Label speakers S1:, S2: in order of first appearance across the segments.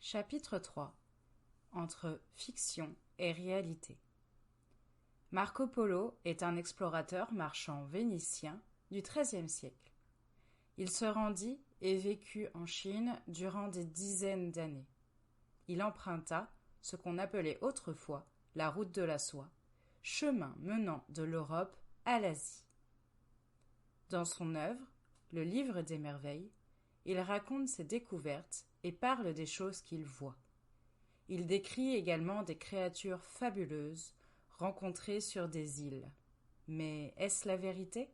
S1: Chapitre 3. Entre fiction et réalité. Marco Polo est un explorateur marchand vénitien du XIIIe siècle. Il se rendit et vécut en Chine durant des dizaines d'années. Il emprunta ce qu'on appelait autrefois la route de la soie, chemin menant de l'Europe à l'Asie. Dans son œuvre, le Livre des merveilles, il raconte ses découvertes et parle des choses qu'il voit. Il décrit également des créatures fabuleuses rencontrées sur des îles. Mais est-ce la vérité?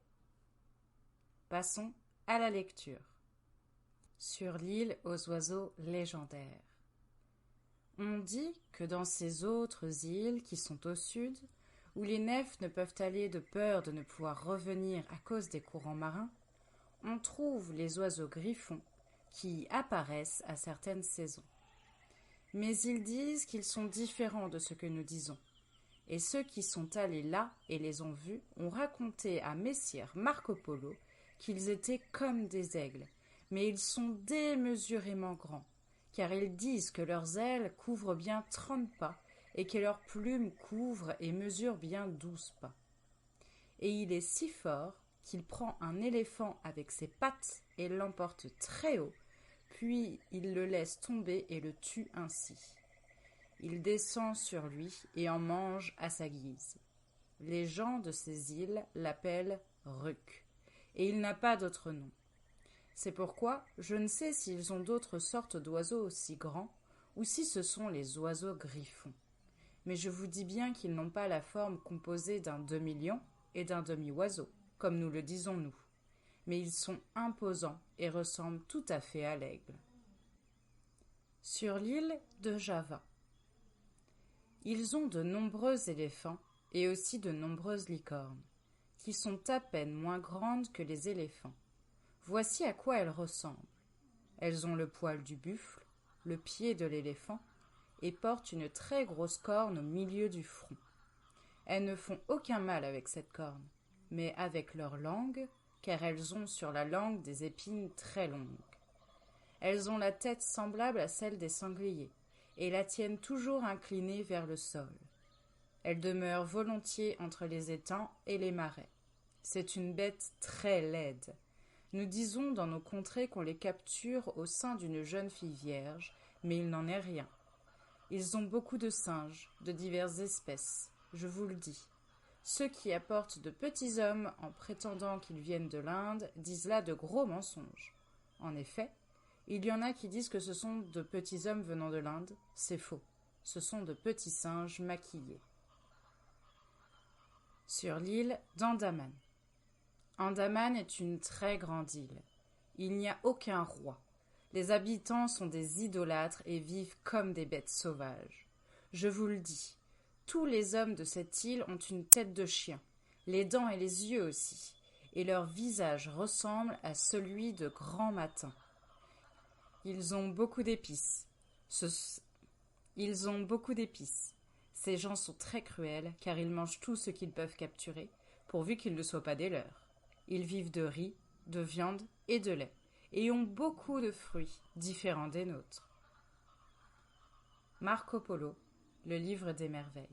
S1: Passons à la lecture. Sur l'île aux oiseaux légendaires. On dit que dans ces autres îles qui sont au sud, où les nefs ne peuvent aller de peur de ne pouvoir revenir à cause des courants marins, on trouve les oiseaux griffons qui apparaissent à certaines saisons. Mais ils disent qu'ils sont différents de ce que nous disons. Et ceux qui sont allés là et les ont vus ont raconté à messire Marco Polo qu'ils étaient comme des aigles, mais ils sont démesurément grands, car ils disent que leurs ailes couvrent bien 30 pas et que leurs plumes couvrent et mesurent bien 12 pas. Et il est si fort qu'il prend un éléphant avec ses pattes et l'emporte très haut, puis il le laisse tomber et le tue ainsi. Il descend sur lui et en mange à sa guise. Les gens de ces îles l'appellent Ruk, et il n'a pas d'autre nom. C'est pourquoi je ne sais s'ils ont d'autres sortes d'oiseaux aussi grands, ou si ce sont les oiseaux griffons. Mais je vous dis bien qu'ils n'ont pas la forme composée d'un demi-lion et d'un demi-oiseau, comme nous le disons nous. Mais ils sont imposants et ressemblent tout à fait à l'aigle. Sur l'île de Java. Ils ont de nombreux éléphants et aussi de nombreuses licornes, qui sont à peine moins grandes que les éléphants. Voici à quoi elles ressemblent. Elles ont le poil du buffle, le pied de l'éléphant, et portent une très grosse corne au milieu du front. Elles ne font aucun mal avec cette corne, mais avec leur langue, car elles ont sur la langue des épines très longues. Elles ont la tête semblable à celle des sangliers, et la tiennent toujours inclinée vers le sol. Elles demeurent volontiers entre les étangs et les marais. C'est une bête très laide. Nous disons dans nos contrées qu'on les capture au sein d'une jeune fille vierge, mais il n'en est rien. Ils ont beaucoup de singes, de diverses espèces, je vous le dis. Ceux qui apportent de petits hommes en prétendant qu'ils viennent de l'Inde disent là de gros mensonges. En effet, il y en a qui disent que ce sont de petits hommes venant de l'Inde. C'est faux. Ce sont de petits singes maquillés. Sur l'île d'Andaman. Andaman est une très grande île. Il n'y a aucun roi. Les habitants sont des idolâtres et vivent comme des bêtes sauvages. Je vous le dis, tous les hommes de cette île ont une tête de chien, les dents et les yeux aussi, et leur visage ressemble à celui de grands matins. Ils ont beaucoup d'épices. Ces gens sont très cruels, car ils mangent tout ce qu'ils peuvent capturer, pourvu qu'ils ne soient pas des leurs. Ils vivent de riz, de viande et de lait, et ont beaucoup de fruits, différents des nôtres. Marco Polo, le livre des merveilles.